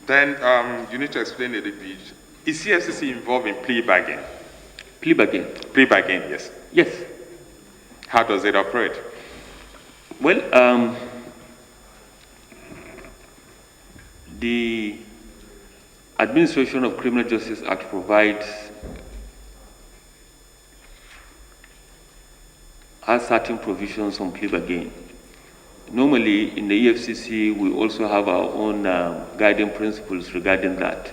Then you need to explain a little bit. Is EFCC involved in plea bargain? Plea bargain? Plea bargain, yes. Yes. How does it operate? Well, the Administration of Criminal Justice Act provides has certain provisions on plea bargain. Normally, in the EFCC, we also have our own guiding principles regarding that.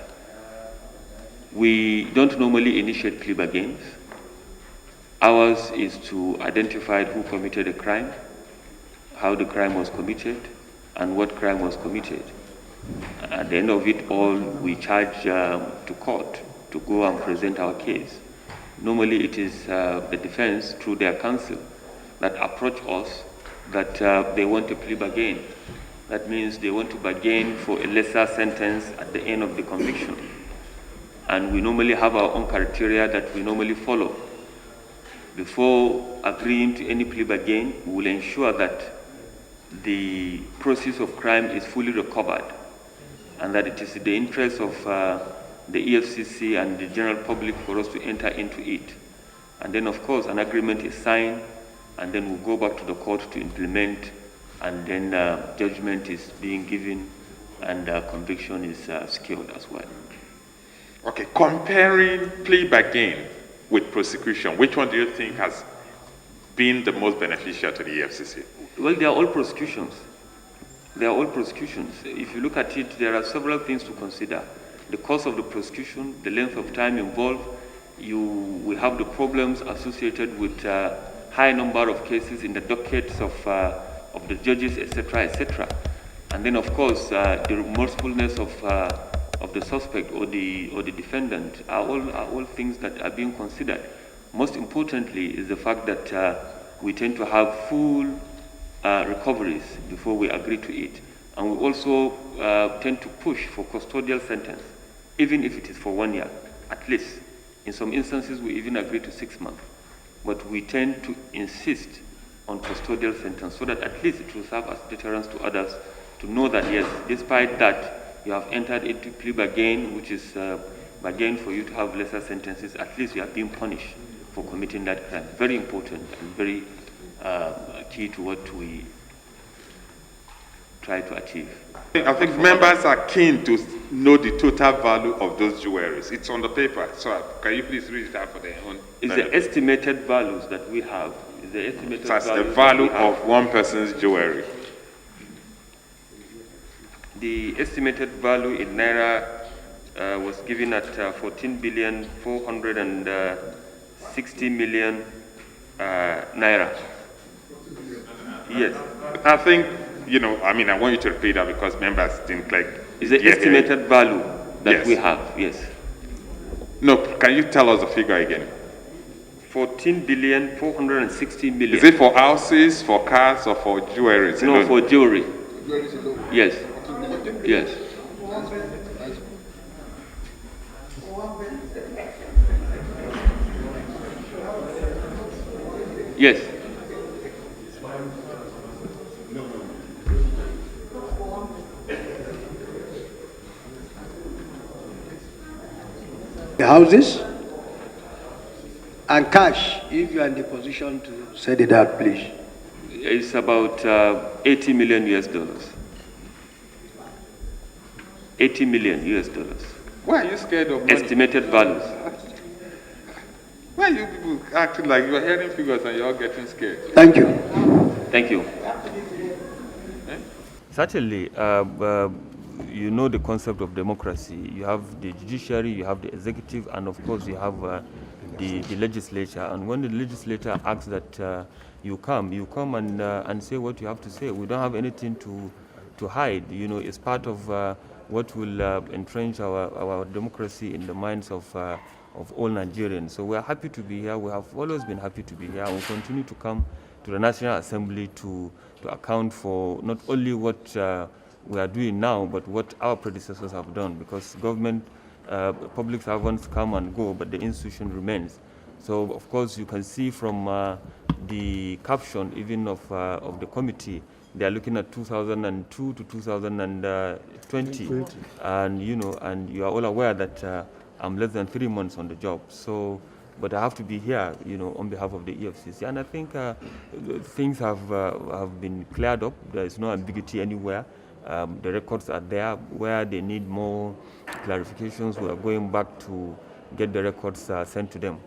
We don't normally initiate plea bargains. Ours is to identify who committed a crime, how the crime was committed, and what crime was committed. At the end of it all, we charge to court to go and present our case. Normally, it is the defense, through their counsel, that approach us that they want a plea bargain. That means they want to bargain for a lesser sentence at the end of the conviction. And we normally have our own criteria that we normally follow. Before agreeing to any plea bargain, we will ensure that the process of crime is fully recovered and that it is in the interest of the EFCC and the general public for us to enter into it. And then, of course, an agreement is signed, and then we'll go back to the court to implement, and then judgment is being given, and conviction is secured as well. Okay, comparing plea bargain with prosecution, which one do you think has been the most beneficial to the EFCC? Well, they are all prosecutions. They are all prosecutions. If you look at it, there are several things to consider. The cost of the prosecution, the length of time involved, we have the problems associated with high number of cases in the dockets of the judges, etc., etc. And then, of course, the remorsefulness of the suspect or the defendant are all things that are being considered. Most importantly is the fact that we tend to have full recoveries before we agree to it. And we also tend to push for custodial sentence, even if it is for 1 year, at least. In some instances, we even agree to 6 months. But we tend to insist on custodial sentence so that at least it will serve as deterrence to others to know that, yes, despite that, you have entered into plea bargain, which is bargain for you to have lesser sentences, at least you are being punished for committing that crime. Very important and very key to what we try to achieve. I think members are keen to know the total value of those jewelries. It's on the paper, so can you please read it out for their own? It's the estimated values that we have. It's the estimated so that's the value of one person's jewelry. The estimated value in Naira was given at 14,460,000,000 Naira. Yes. I think, I want you to repeat that because members think like... It's the estimated value that we have, yes. No, can you tell us the figure again? 14,460,000,000. Is it for houses, for cars, or for jewelry? No, for jewelry. Yes. Yes. Yes. The houses and cash, if you are in the position to set it out, please. It's about 80 million US dollars. 80 million US dollars. Why are you scared of money? Estimated values. Why are you people acting like you are hearing figures and you're all getting scared? Thank you. Thank you. Certainly, you know the concept of democracy. You have the judiciary, you have the executive, and of course you have the legislature. And when the legislature asks that you come and say what you have to say. We don't have anything to hide. It's part of what will entrench our democracy in the minds of all Nigerians. So we are happy to be here. We have always been happy to be here. We continue to come to the National Assembly to account for not only what we are doing now, but what our predecessors have done, because government, public servants come and go, but the institution remains. So, of course, you can see from the caption even of the committee They are looking at 2002 to 2020, and and you are all aware that I'm less than 3 months on the job. So, but I have to be here, on behalf of the EFCC, and I think things have been cleared up. There is no ambiguity anywhere. The records are there. Where they need more clarifications, we are going back to get the records sent to them.